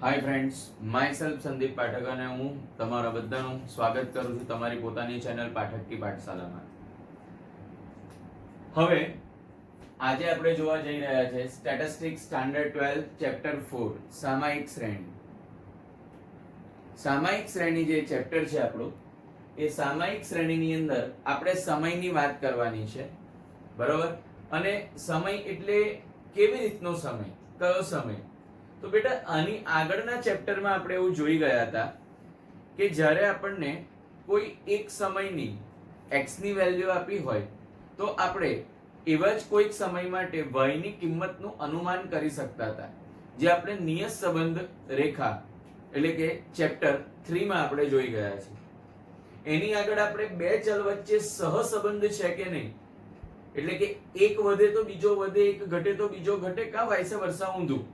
હાય friends, myself Sandeep Pathak અને હું તમારા બધાનું સ્વાગત કરું છું તમારી પોતાની ચેનલ પાઠક કી પાઠશાલામાં. હવે આજે આપણે જોવા જઈ રહ્યા છે સ્ટેટિસ્ટિક્સ સ્ટાન્ડર્ડ 12 ચેપ્ટર 4 સામાયિક શ્રેણી. સામાયિક શ્રેણી જે ચેપ્ટર છે આપણું, એ સામાયિક શ્રેણીની અંદર આપણે સમયની વાત કરવાની છે, બરોબર? અને સમય એટલે કેવી રીતનો સમય, કયો સમય? તો બેટા આની આગળના ચેપ્ટરમાં આપણે એવું જોઈ ગયા હતા કે જ્યારે આપણને કોઈ એક સમયની x ની વેલ્યુ આપી હોય તો આપણે એવા જ કોઈક સમય માટે y ની કિંમતનું અનુમાન કરી શકતા હતા, જે આપણે નિયત સંબંધ રેખા એટલે કે ચેપ્ટર 3 માં આપણે જોઈ ગયા છે. એની આગળ આપણે બે ચલ વચ્ચે સહસંબંધ છે કે નહીં, એટલે કે એક વધે તો બીજો વધે, એક ઘટે તો બીજો ઘટે, કા વાઇસ વર્સા ઊંધું,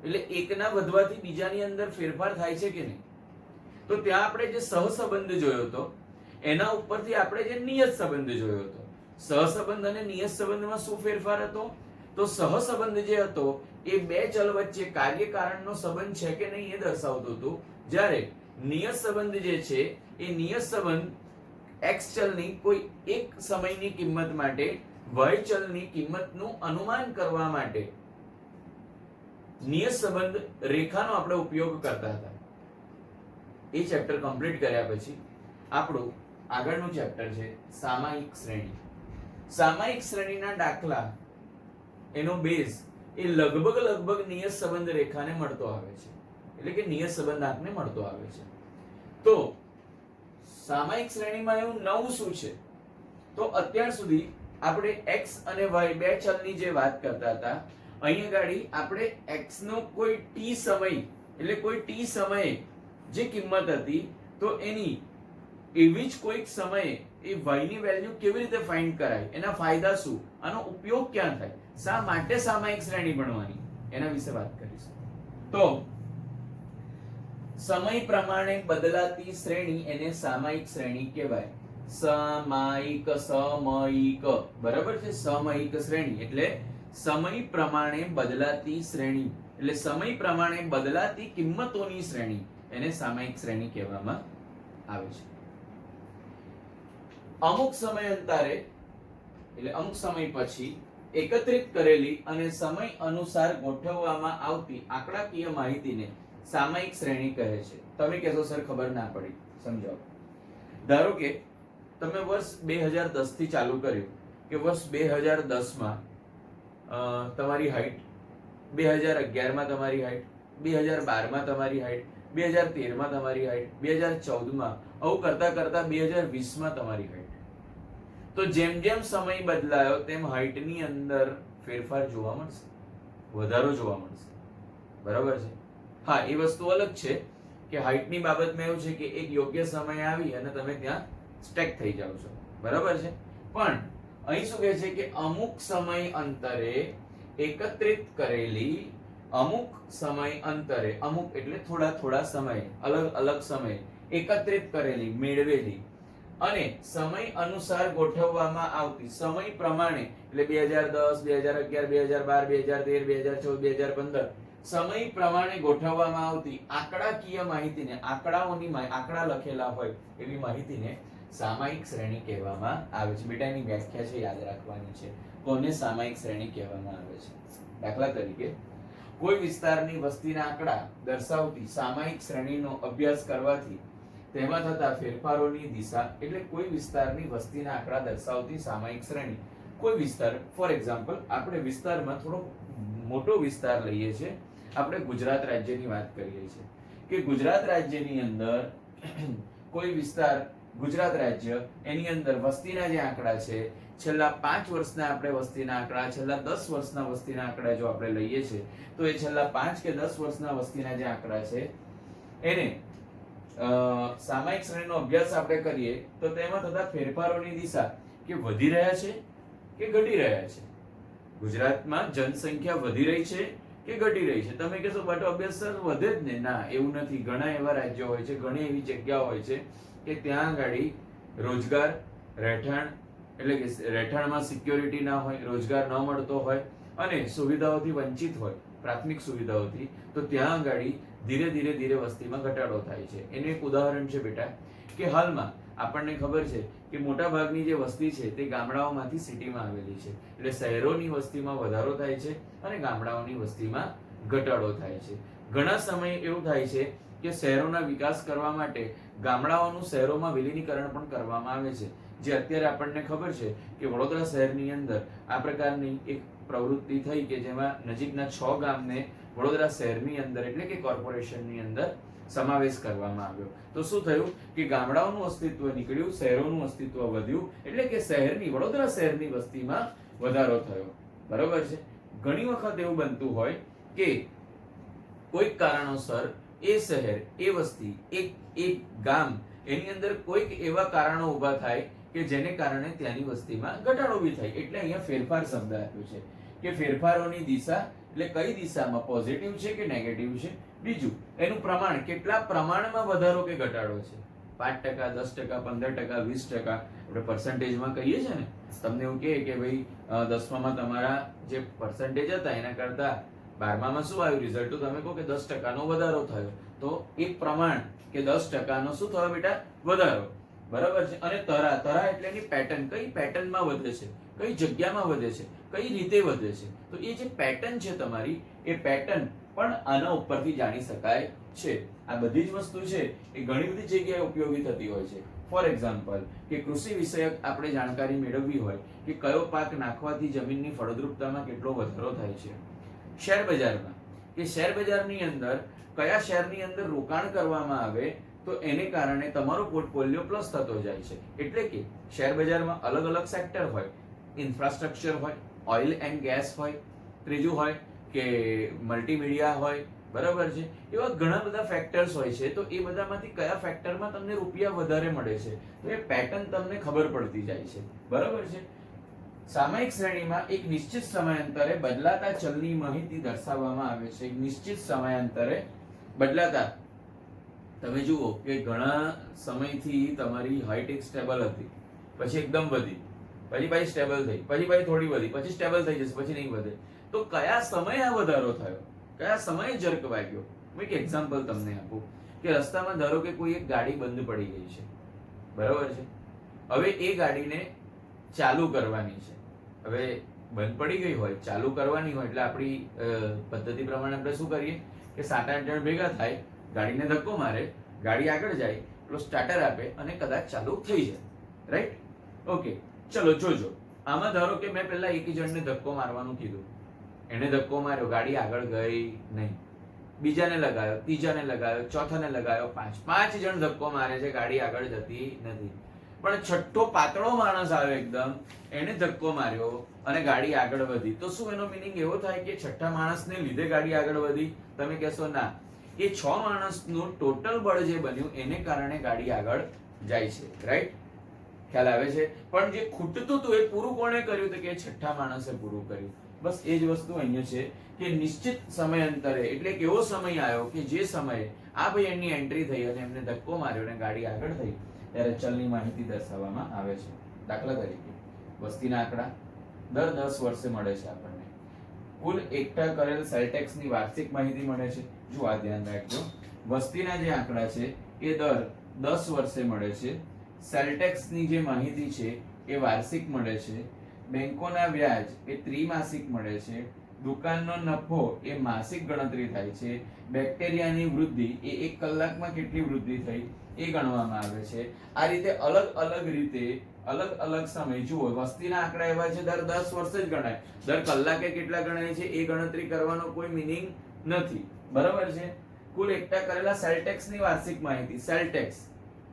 એટલે એકના વધવાથી બીજાની અંદર ફેરફાર થાય છે કે નહીં. તો ત્યાં આપણે જે સહસંબંધ જોયો હતો એના ઉપરથી આપણે જે નિયત સંબંધ જોયો હતો. સહસંબંધ અને નિયત સંબંધમાં શું ફેરફાર હતો? તો સહસંબંધ જે હતો એ બે ચલ વચ્ચે કાર્યકારણનો સંબંધ છે કે નહીં એ દર્શાવતું હતું, જ્યારે નિયત સંબંધ જે છે એ નિયત સંબંધ x ચલની કોઈ એક સમયની કિંમત માટે y ચલની કિંમતનું અનુમાન કરવા માટે નિયત સંબંધ રેખાનો આપણે ઉપયોગ કરતા હતા. એ ચેપ્ટર કમ્પ્લીટ કર્યા પછી આપણું આગળનું ચેપ્ટર છે સામાયિક શ્રેણી. સામાયિક શ્રેણીના દાખલા, એનો બેઝ એ લગભગ નિયત સંબંધ રેખાને મળતો આવે છે, એટલે કે નિયત સંબંધાંકને મળતો આવે છે. તો સામાયિક શ્રેણીમાં એવું નવું શું છે? તો અત્યાર સુધી આપણે x અને y બે ચલની જે વાત કરતા હતા, અહીંયા ગાડી આપણે x નો કોઈ t સમય એટલે કોઈ t સમયે જે કિંમત હતી તો એની એવી જ કોઈક સમયે એ y ની વેલ્યુ કેવી રીતે ફાઇન્ડ કરાય, એના ફાયદા શું, આનો ઉપયોગ ક્યાં થાય, શા માટે સામાયિક શ્રેણી ભણવાની, એના વિશે વાત કરીશું. તો સમય પ્રમાણે બદલાતી શ્રેણી એને સામાયિક શ્રેણી કહેવાય. સામાયિક, બરાબર છે? સામાયિક શ્રેણી એટલે સમય પ્રમાણે બદલાતી શ્રેણી, એટલે સમય પ્રમાણે બદલાતી કિંમતોની શ્રેણી, એને સામાયિક શ્રેણી કહેવામાં આવે છે. અમુક સમય અંતરે એટલે અમુક સમય પછી એકત્રિત કરેલી અને સમય અનુસાર ગોઠવવામાં આવતી આંકડાકીય માહિતીને સામાયિક શ્રેણી કહે છે. તમે કહેશો સર ખબર ના પડી, સમજાવો. ધારો કે તમે વર્ષ 2010 થી ચાલુ કર્યું કે વર્ષ 2010 માં તમારી હાઈટ, 2011 માં તમારી હાઈટ, 2012 માં તમારી હાઈટ, 2013 માં તમારી હાઈટ, 2014 માં, આવું કરતા કરતા 2020 માં તમારી હાઈટ. તો જેમ જેમ સમય બદલાયો તેમ હાઈટની અંદર ફેરફાર જોવા મળશે, વધારો જોવા મળશે, બરાબર છે? હા, એ વસ્તુ અલગ છે કે હાઈટની બાબતમાં એવું છે કે એક યોગ્ય સમય આવી અને તમે ત્યાં સ્ટેક થઈ જાવ છો, બરાબર છે? પણ અહીં શું કહે છે કે અમુક સમય અંતરે એકત્રિત કરેલી, અમુક સમય અંતરે, અમુક એટલે થોડા સમય, અલગ સમય એકત્રિત કરેલી, મેળવેલી અને સમય અનુસાર ગોઠવવામાં આવતી, સમય પ્રમાણે એટલે 2010, 2011, 2012, 2013, 2014, 2015 સમય પ્રમાણે ગોઠવવામાં આવતી આંકડાકીય માહિતીને, આંકડા લખેલા હોય એવી માહિતીને સામાયિક શ્રેણી કહેવામાં આવે છે. બેટા એની વ્યાખ્યા છે, યાદ રાખવાની છે. કોને સામાયિક શ્રેણી કહેવામાં આવે છે? દાખલા તરીકે કોઈ વિસ્તારની વસ્તીના આંકડા દર્શાવતી સામાયિક શ્રેણીનો અભ્યાસ કરવાથી તેમાં થતા ફેરફારોની દિશા, એટલે કોઈ વિસ્તારની વસ્તીના આંકડા દર્શાવતી સામાયિક શ્રેણી. કોઈ વિસ્તાર, ફોર એક્ઝામ્પલ આપણે વિસ્તારમાં થોડો મોટો વિસ્તાર લઈએ છીએ, આપણે ગુજરાત રાજ્યની વાત કરીએ છીએ કે ગુજરાત રાજ્યની અંદર કોઈ વિસ્તાર, ગુજરાત રાજ્ય, એની અંદર વસ્તીના જે આંકડા છે, છેલ્લા 5 વર્ષના આપણે વસ્તીના આંકડા, છેલ્લા 10 વર્ષના વસ્તીના આંકડા જો આપણે લઈએ છીએ તો એ છેલ્લા 5 કે 10 વર્ષના વસ્તીના જે આંકડા છે એને સામાયિક શ્રેણીનો અભ્યાસ આપણે કરીએ તો તેમાં થતા ફેરફારોની દિશા કે વધી રહ્યા છે કે ઘટી રહ્યા છે. ગુજરાતમાં જનસંખ્યા વધી રહી છે કે ઘટી રહી છે? તમે કહેશો બટ અભ્યાસ સર વધે જ ને. ના, એવું નથી. ઘણા એવા રાજ્યો હોય છે, ઘણી એવી જગ્યાઓ હોય છે કે ત્યાં આગળ રોજગાર, રહેઠાણ, એટલે કે રહેઠાણમાં સિક્યોરિટી ના હોય, રોજગાર ન મળતો હોય અને સુવિધાઓથી વંચિત હોય, પ્રાથમિક સુવિધાઓથી, તો ત્યાં આગળ ધીરે ધીરે ધીરે વસ્તીમાં ઘટાડો થાય છે. એનું એક ઉદાહરણ છે બેટા કે હાલમાં આપણને ખબર છે કે મોટા ભાગની જે વસ્તી છે તે ગામડાઓમાંથી સિટીમાં આવેલી છે. એટલે શહેરોની વસ્તીમાં વધારો થાય છે અને ગામડાઓની વસ્તીમાં ઘટાડો થાય છે. ઘણા સમય એવું થાય છે કે શહેરોના વિકાસ કરવા માટે ગામડાઓનું શહેરોમાં વિલીનીકરણ પણ કરવામાં આવે છે. જે અત્યારે આપણને ખબર છે કે વડોદરા શહેરની અંદર આ પ્રકારની એક પ્રવૃત્તિ થઈ કે જેમાં નજીકના 6 ગામને વડોદરા શહેરની અંદર એટલે કે કોર્પોરેશનની અંદર સમાવેશ કરવામાં આવ્યો. તો શું થયું કે ગામડાઓનું અસ્તિત્વ નીકળ્યું, શહેરોનું અસ્તિત્વ વધ્યું, એટલે કે શહેરની વડોદરા શહેરની વસ્તીમાં વધારો થયો. બરોબર છે. ઘણી વખત એવું બનતું હોય કે કોઈક કારણોસર એ શહેર, એ વસ્તી, એક ગામ એની અંદર કોઈક એવા કારણો ઊભા થાય કે જેને કારણે ત્યાંની વસ્તીમાં ઘટાડો બી થાય. એટલે અહીંયા ફેરફાર શબ્દ આપ્યો છે કે ફેરફારોની દિશા એટલે કઈ દિશામાં, પોઝિટિવ છે કે નેગેટિવ છે. બીજું એનું પ્રમાણ, કેટલા પ્રમાણમાં વધારો કે ઘટાડો છે. 5%, 10%, 15%, 20%. આપણે પર્સન્ટેજમાં કહીએ છીએ ને, તમને એવું કહે કે ભાઈ 10મામાં તમારા જે પર્સન્ટેજ હતા એના કરતા 12મામાં શું આવ્યું રિઝલ્ટ, તો તમે કહો કે 10%નો વધારો થયો. તો એક પ્રમાણ કે 10%નો શું થયો બેટા, વધારો. બરાબર છે. અને તરા એટલે એની પેટર્ન, કઈ પેટર્નમાં વધે છે, કઈ જગ્યામાં વધે છે, કઈ રીતે વધે છે. તો એ જે પેટર્ન છે તમારી, એ પેટર્ન પણ આના ઉપરથી જાણી શકાય છે. આ બધી જ વસ્તુ છે એ ઘણી બધી જગ્યાએ ઉપયોગી થતી હોય છે. ફોર એક્ઝામ્પલ કે કૃષિ વિષયક આપણે જાણકારી મેળવવી હોય કે કયો પાક નાખવાથી જમીનની ફળદ્રુપતામાં કેટલો વધારો થાય છે. શેર બજારમાં કે શેર બજારની અંદર કયા શેરની અંદર રોકાણ કરવામાં આવે તો એને કારણે તમારો પોર્ટફોલિયો પ્લસ થતો જાય છે. એટલે કે શેર બજારમાં અલગ અલગ સેક્ટર હોય, ઇન્ફ્રાસ્ટ્રક્ચર હોય, ઓઇલ એન્ડ ગેસ હોય, ત્રીજું હોય કે મલ્ટીમીડિયા હોય. બરાબર છે. એવા ઘણા બધા ફેક્ટર્સ હોય છે. તો એ બધામાંથી કયા ફેક્ટરમાં તમને રૂપિયા વધારે મળે છે તો એ પેટર્ન તમને ખબર પડતી જાય છે. બરાબર છે. સામયિક શ્રેણીમાં એક નિશ્ચિત સમયાંતરે બદલાતા ચલની માહિતી દર્શાવવામાં આવે છે. એક નિશ્ચિત સમયાંતરે બદલાતા, તમે જુઓ કે ઘણા સમયથી તમારી હાઈટ એક સ્ટેબલ હતી, પછી એકદમ વધી, પછી પાછી સ્ટેબલ થઈ, પછી પાછી થોડી વધી, પછી સ્ટેબલ થઈ જશે, પછી નહીં વધે. તો કયા સમયે આ વધારો થયો, કયા સમયે જર્ક વાગ્યો. હું એક એક્ઝામ્પલ તમને આપું કે રસ્તામાં ધારો કે કોઈ એક ગાડી બંધ પડી ગઈ છે. બરાબર છે. હવે એ ગાડીને ચાલુ કરવાની છે. હવે બંધ પડી ગઈ હોય, ચાલુ કરવાની હોય એટલે આપણી પદ્ધતિ પ્રમાણે આપણે શું કરીએ કે 7-8 જણ ભેગા થાય, ગાડીને ધક્કો મારે, ગાડી આગળ જાય, પેલો સ્ટાર્ટર આપે અને કદાચ ચાલુ થઈ જાય. રાઈટ? ઓકે, ચલો જોજો. આમાં ધારો કે મેં પહેલા એક જણને ધક્કો મારવાનું કીધું, એને ધક્કો માર્યો, ગાડી આગળ ગઈ નહીં. બીજાને લગાવ્યો, ત્રીજાને લગાવ્યો, ચોથાને લગાવ્યો, 5 જણ ધક્કો મારે છે, ગાડી આગળ જતી નથી. પણ છઠ્ઠો પાતળો માણસ આવ્યો એકદમ, એને ધક્કો માર્યો અને ગાડી આગળ વધી. તો શું એનો મીનિંગ એવો થાય કે છઠ્ઠા માણસને લીધે ગાડી આગળ વધી? તમે કહેશો ના, એ 6 માણસનું ટોટલ બળ જે બન્યું એને કારણે ગાડી આગળ જાય છે. રાઈટ? ખ્યાલ આવે છે? પણ જે ખૂટતું હતું એ પૂરું કોણે કર્યું? તો કે છઠ્ઠા માણસે પૂરું કર્યું. બસ એ જ વસ્તુ અહીંયા છે કે નિશ્ચિત સમયાંતરે એટલે કેવો સમય આવ્યો કે જે સમયે આ ભાઈ એની એન્ટ્રી થઈ અને એમને ધક્કો માર્યો અને ગાડી આગળ થઈ, ત્યારે ચલની માહિતી દર્શાવવામાં આવે છે. દાખલા તરીકે વસ્તીના આંકડા દર 10 વર્ષે મળે છે આપણને. કુલ એકઠા કરેલ સેલ ટેક્સની વાર્ષિક માહિતી મળે છે. જો આ ધ્યાન રાખજો, વસ્તીના જે આંકડા છે એ દર 10 વર્ષે મળે છે. સેલ ટેક્સની જે માહિતી છે એ વાર્ષિક મળે છે. બેંકોના વ્યાજ એ ત્રિમાસિક મળે છે. દુકાનનો નફો એ માસિક ગણતરી થાય છે. બેક્ટેરિયાની વૃદ્ધિ એ 1 કલાકમાં કેટલી વૃદ્ધિ થઈ એ ગણવામાં આવે છે. આ રીતે અલગ અલગ રીતે અલગ અલગ સમય જુઓ, વસ્તીના આંકડા એવા છે દર 10 વર્ષે જ ગણાય, દર કલાકે કેટલા ગણાય છે એ ગણતરી કરવાનો કોઈ મીનિંગ નથી. બરાબર છે. કુલ એકઠા કરેલા સેલ ટેક્સની વાર્ષિક માહિતી. સેલ ટેક્સ,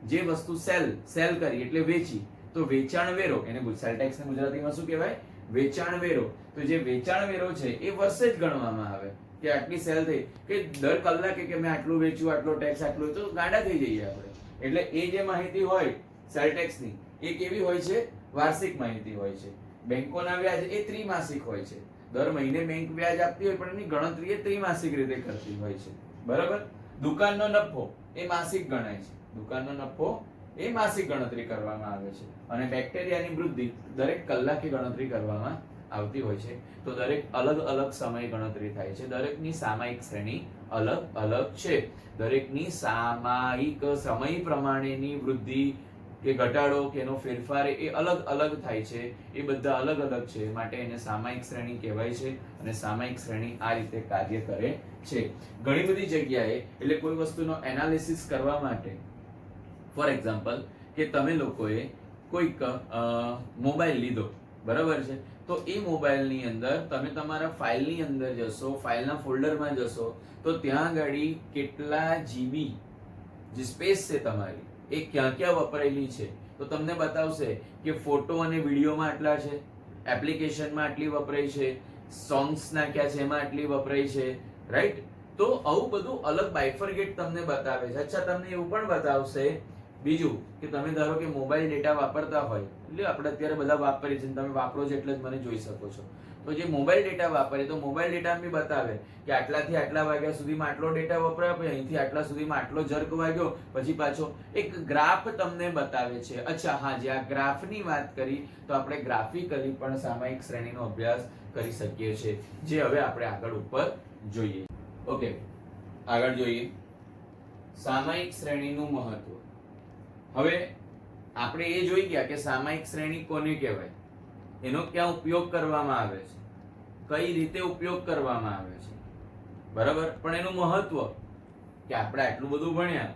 જે વસ્તુ સેલ કરી એટલે વેચી, તો વેચાણ વેરો, એને સેલ ટેક્સને ગુજરાતીમાં શું કહેવાય? વેચાણ વેરો. તો જે વેચાણ વેરો છે એ વર્ષે જ ગણવામાં આવે કે આટલી સેલ થઈ, કે દર કલાકે કે મેં આટલું વેચ્યું, આટલો ટેક્સ, આટલું, તો ગાંડા થઈ જઈએ આપણે. એટલે એ જે માહિતી હોય સેલ ટેક્સની એ કેવી હોય છે? વાર્ષિક માહિતી હોય છે. બેંકોના વ્યાજ એ ત્રિમાસિક હોય છે. દર મહિને બેંક વ્યાજ આપતી હોય પણ એની ગણતરી એ ત્રિમાસિક રીતે કરતી હોય છે. બરાબર? દુકાનનો નફો એ માસિક ગણાય છે. દુકાનનો નફો એ માસિક ગણતરી કરવામાં આવે છે. અને બેક્ટેરિયાની વૃદ્ધિ દરેક કલાકે ગણતરી કરવામાં આવતી હોય છે. તો દરેક અલગ અલગ સમય ગણતરી થાય છે. દરેકની સામયિક શ્રેણી અલગ અલગ છે. દરેકની સામયિક સમય પ્રમાણેની વૃદ્ધિ કે ઘટાડો કે એનો ફેરફાર એ અલગ અલગ થાય છે. એ બધા અલગ અલગ છે, માટે એને સામયિક શ્રેણી કહેવાય છે. અને સામયિક શ્રેણી આ રીતે કાર્ય કરે છે. ઘણી બધી જગ્યાએ એટલે કોઈ વસ્તુનો એનાલિસિસ કરવા માટે, ફોર એક્ઝામ્પલ કે તમે લોકોએ કોઈક મોબાઈલ લીધો, બરાબર છે, તો એ મોબાઈલની અંદર તમે તમારા ફાઇલની અંદર જશો, ફાઇલના ફોલ્ડરમાં જશો, તો ત્યાં આગળ કેટલા જીબી જે સ્પેસ છે તમારી એ ક્યાં ક્યાં વપરાયેલી છે તો તમને બતાવશે કે ફોટો અને વિડીયોમાં આટલા છે, એપ્લિકેશનમાં આટલી વપરાય છે, સોંગ્સ નાખ્યા છે એમાં આટલી વપરાય છે, રાઈટ? તો આવું બધું અલગ બાયફર્ગેટ તમને બતાવે છે. અચ્છા, તમને એવું પણ બતાવશે બીજું કે તમે ધારો કે મોબાઈલ ડેટા વાપરતા હોય, એટલે આપણે અત્યારે બધા વાપરીએ છીએ, તમે વાપરો છો એટલે જ મને જોઈ શકો છો, તો જે મોબાઈલ ડેટા વાપરે તો મોબાઈલ ડેટા બી બતાવે કે આટલાથી આટલા વાગ્યા સુધીમાં આટલો ડેટા વપરાયો, પછી અહીંથી આટલા સુધીમાં આટલો જર્ક વાગ્યો, પછી પાછો એક ગ્રાફ તમને બતાવે છે. અચ્છા, હા, જે આ ગ્રાફની વાત કરી તો આપણે ગ્રાફિકલી પણ સામયિક શ્રેણીનો અભ્યાસ કરી શકીએ છીએ, જે હવે આપણે આગળ ઉપર જોઈએ. ઓકે, આગળ જોઈએ સામયિક શ્રેણીનું મહત્વ. હવે આપણે એ જોઈ ગયા કે સામયિક શ્રેણી કોને કહેવાય, એનો ક્યાં ઉપયોગ કરવામાં આવે છે, કઈ રીતે ઉપયોગ કરવામાં આવે છે, બરાબર? પણ એનું મહત્વ કે આપણે આટલું બધું ભણ્યા,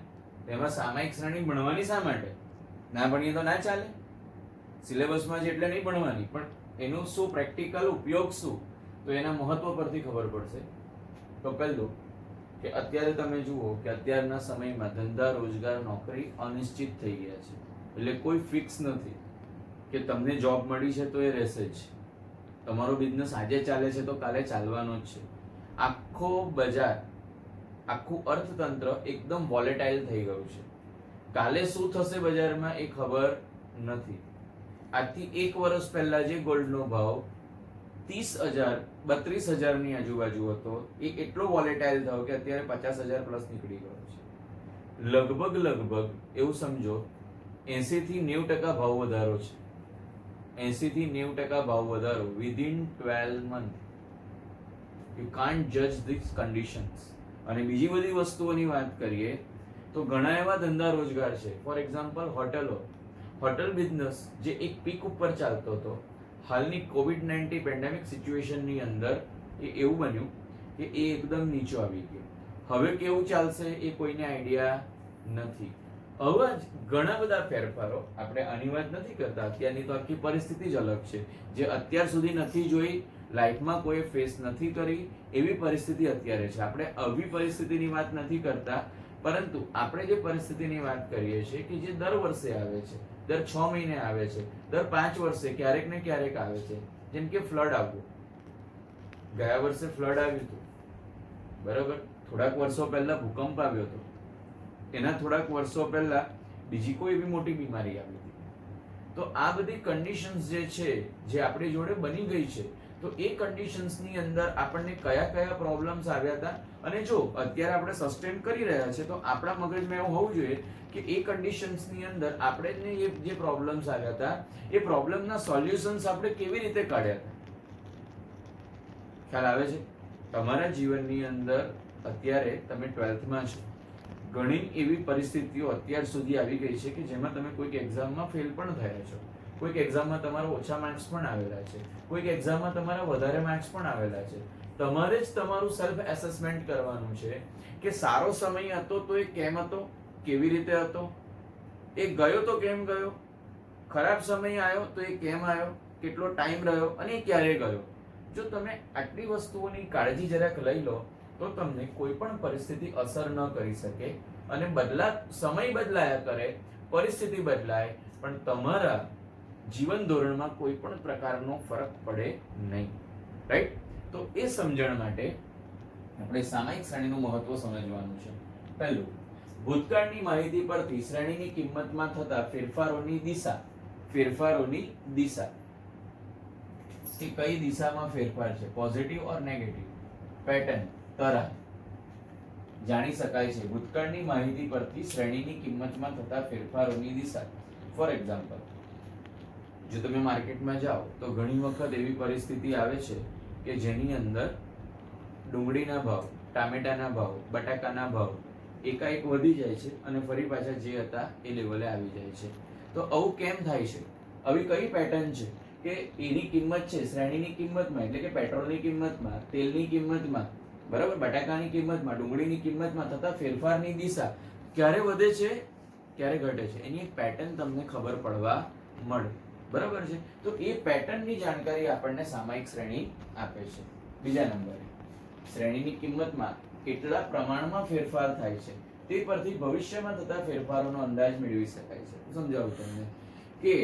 તેમાં સામયિક શ્રેણી ભણવાની શા માટે? ના ભણીએ તો ના ચાલે, સિલેબસમાં છે એટલે નહીં ભણવાની, પણ એનું શું પ્રેક્ટિકલ ઉપયોગ શું, તો એના મહત્વ પરથી ખબર પડશે. તો પહેલું કે અત્યારે તમે જુઓ કે અત્યારના સમયમાં ધંધા, રોજગાર, નોકરી અનિશ્ચિત થઈ ગયા છે. એટલે કોઈ ફિક્સ નથી કે તમને જોબ મળી છે તો એ રહેશે જ, તમારો બિઝનેસ આજે ચાલે છે તો કાલે ચાલવાનો જ છે. આખો બજાર, આખું અર્થતંત્ર એકદમ વોલેટાઇલ થઈ ગયું છે. કાલે શું થશે બજારમાં એ ખબર નથી. આજથી 1 વર્ષ પહેલા જે ગોલ્ડનો ભાવ 30,000 32,000 ની આજુબાજુ હતો, એ એટલો વોલેટાઇલ થયો કે અત્યારે 50,000 પ્લસ નીકળી ગયો છે. લગભગ એવું સમજો 80 થી 90% ભાવ વધારો છે. 80 થી 90% ભાવ વધારો વિધિન 12 મંથ. યુ કાન્ટ જજ ધીસ કન્ડિશન્સ. અને બીજી બધી વસ્તુઓની વાત કરીએ તો ઘણા એવા ધંધા રોજગાર છે. ફોર એક્ઝામ્પલ હોટલ બિઝનેસ જે એક પીક ઉપર ચાલતો હતો, હાલની COVID-19 પેન્ડેમિક સિચ્યુએશનની અંદર એ એવું બન્યું કે એ એકદમ નીચો આવી ગયો. હવે કેવું ચાલશે એ કોઈને આઈડિયા નથી. હવે ઘણા બધા ફેરફારો, આપણે આની વાત નથી કરતા, અત્યારની તો આખી પરિસ્થિતિ જ અલગ છે, જે અત્યાર સુધી નથી જોઈ, લાઈફમાં કોઈ ફેસ નથી કરી એવી પરિસ્થિતિ અત્યારે છે. આપણે આવી પરિસ્થિતિની વાત નથી કરતા, પરંતુ આપણે જે પરિસ્થિતિની વાત કરીએ છીએ કે જે દર વર્ષે આવે છે, દર 6 મહિને આવે છે, દર 5 વર્ષે ક્યારેક ને ક્યારેક આવે છે. જેમ કે ફ્લડ આવ્યું, ગયા વર્ષે ફ્લડ આવ્યું હતું, બરાબર? થોડાક વર્ષો પહેલા ભૂકંપ આવ્યો હતો, એના થોડાક વર્ષો પહેલા બીજી કોઈ એવી મોટી બીમારી આવી હતી. તો આ બધી કન્ડિશન્સ જે છે, જે આપણી જોડે બની ગઈ છે, તો એ કન્ડિશન્સની અંદર આપણને કયા કયા પ્રોબ્લેમ્સ આવ્યા હતા, અને જો અત્યારે આપણે સસ્ટેન કરી રહ્યા છે તો આપણા મગજમાં એવું હોવું જોઈએ કે એ કન્ડિશન્સની અંદર આપણે જે પ્રોબ્લેમ્સ આવ્યા હતા એ પ્રોબ્લેમના સોલ્યુશન્સ આપણે કેવી રીતે કાઢ્યા હતા. ખ્યાલ આવે છે? તમારા જીવનની અંદર અત્યારે તમે 12th માં છો, ઘણી એવી પરિસ્થિતિઓ અત્યાર સુધી આવી ગઈ છે કે જેમાં તમે કોઈક એક્ઝામમાં ફેલ પણ થયા છો, કોઈક એક્ઝામમાં તમારા ઓછા માર્ક્સ પણ આવેલા છે, કોઈક એક્ઝામમાં તમારા વધારે માર્ક્સ પણ આવેલા છે. તમારે જ તમારું સેલ્ફ એસેસમેન્ટ કરવાનું છે કે સારો સમય હતો તો એ કેમ હતો, કેવી રીતે હતો, એ ગયો તો કેમ ગયો, ખરાબ સમય આવ્યો તો એ કેમ આવ્યો, કેટલો ટાઈમ રહ્યો અને એ ક્યારે ગયો. જો તમે આટલી વસ્તુઓની કાળજી જરાક લઈ લો તો તમને કોઈ પણ પરિસ્થિતિ અસર ન કરી શકે. અને સમય બદલાયા કરે, પરિસ્થિતિ બદલાય, પણ તમારા જીવન ધોરણમાં કોઈ પણ પ્રકારનો ફરક પડે નહીં. રાઈટ? તો એ સમજણ માટે આપણે સામયિક શ્રેણીનું મહત્વ સમજવાનું છે. પહેલું, ભૂતકાળની માહિતી પરથી શ્રેણીની કિંમતમાં થતા ફેરફારોની દિશા કે કઈ દિશામાં ફેરફાર છે, પોઝિટિવ ઓર નેગેટિવ, પેટર્ન, તરાહ જાણી શકાય છે. ભૂતકાળની માહિતી પરથી શ્રેણીની કિંમતમાં થતા ફેરફારોની દિશા. ફોર એક્ઝામ્પલ, જો તમે માર્કેટમાં જાઓ તો ઘણી વખત એવી પરિસ્થિતિ આવે છે કે જેની અંદર ડુંગળીના ભાવ ટામેટાના ભાવ, બટાકાના ભાવ એકાએક વધી જાય છે અને ફરી પાછા જે હતા એ લેવલે આવી જાય છે. તો આવું કેમ થાય છે? આવી કઈ પેટર્ન છે કે એની કિંમત છે શ્રેણીની કિંમતમાં, એટલે કે પેટ્રોલની કિંમતમાં, તેલની કિંમતમાં, બરાબર, બટાકાની કિંમતમાં, ડુંગળીની કિંમતમાં થતા ફેરફારની દિશા ક્યારે વધે છે, ક્યારે ઘટે છે, એની એક પેટર્ન તમને ખબર પડવા મળે. બરાબર છે? તો એ પેટર્નની જાણકારી આપણને સામયિક શ્રેણી આપે છે. બીજા નંબરે શ્રેણીની કિંમતમાં કેટલા પ્રમાણમાં ફેરફાર થાય છે તે પરથી ભવિષ્યમાં થતા ફેરફારોનો અંદાજ મેળવી શકાય છે. સમજાવું તમને કે